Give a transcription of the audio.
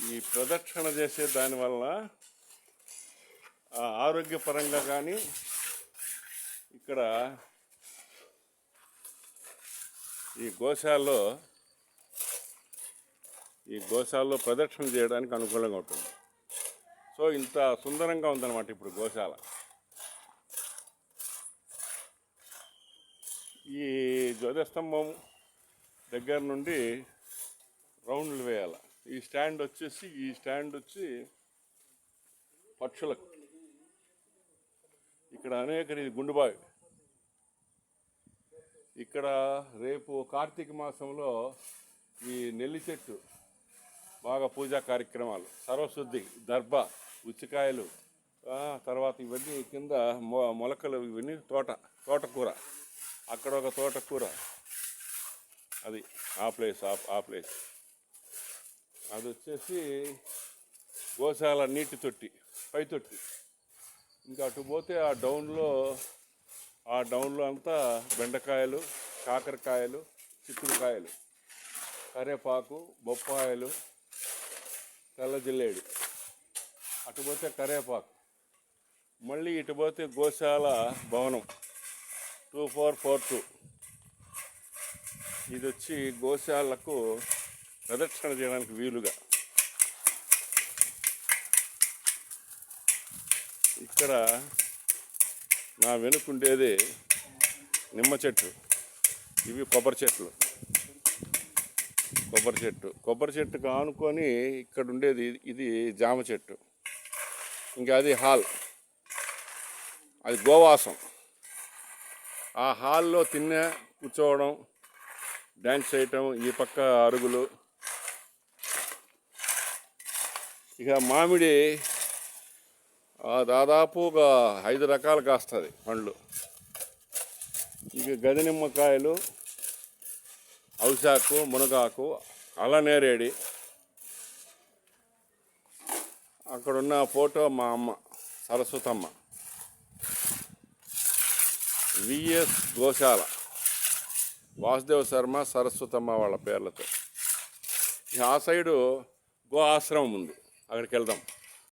ఈ ప్రదక్షిణ చేసే దానివల్ల ఆరోగ్యపరంగా కానీ ఇక్కడ ఈ గోశాలలో ప్రదక్షిణ చేయడానికి అనుకూలంగా ఉంటుంది. సో ఇంత సుందరంగా ఉందన్నమాట ఇప్పుడు గోశాల. ఈ ధ్వజస్తంభం దగ్గర నుండి రౌండ్లు వేయాలి. ఈ స్టాండ్ వచ్చి పక్షులకు. ఇక్కడ అనేక గుండుబావి. ఇక్కడ రేపు కార్తీక మాసంలో ఈ నెల్లి చెట్టు బాగా పూజా కార్యక్రమాలు, సర్వశుద్ధి, దర్భ, ఉచ్చికాయలు, తర్వాత ఇవన్నీ కింద మొలకలు, ఇవన్నీ తోటకూర. అక్కడ ఒక తోటకూర, అది ఆ ప్లేస్ అది వచ్చేసి గోశాల నీటి తొట్టి, పై తొట్టి. ఇంకా అటు పోతే ఆ డౌన్లో అంతా బెండకాయలు, కాకరకాయలు, చిక్కుడుకాయలు, కరేపాకు, బొప్పాయిలు, తెల్ల జిల్లేడు. అటు పోతే కరేపాకు. మళ్ళీ ఇటు పోతే గోశాల భవనం 2442. ఇది వచ్చి గోశాలకు ప్రదక్షిణ చేయడానికి వీలుగా. ఇక్కడ నా వెనుకుండేది నిమ్మ చెట్టు, ఇవి కొబ్బరి చెట్టుకు ఆనుకొని ఇక్కడ ఉండేది ఇది జామ చెట్టు. ఇంకా అది హాల్, అది గోవాసం. ఆ హాల్లో కూర్చోవడం, డ్యాన్స్ చేయటం, ఈ పక్క అరుగులు. ఇక మామిడి దాదాపుగా 5 రకాలు కాస్తుంది పండ్లు. ఇక గది నిమ్మకాయలు, ఔసాకు, మునగాకు, అల్లనేరేడి. అక్కడున్న ఫోటో మా అమ్మ సరస్వతమ్మ. విఎస్ గోశాల, వాసుదేవ్ శర్మ, సరస్వతమ్మ వాళ్ళ పేర్లతో. ఆ సైడు గో ఆశ్రమం ఉంది, అక్కడికి వెళ్దాం.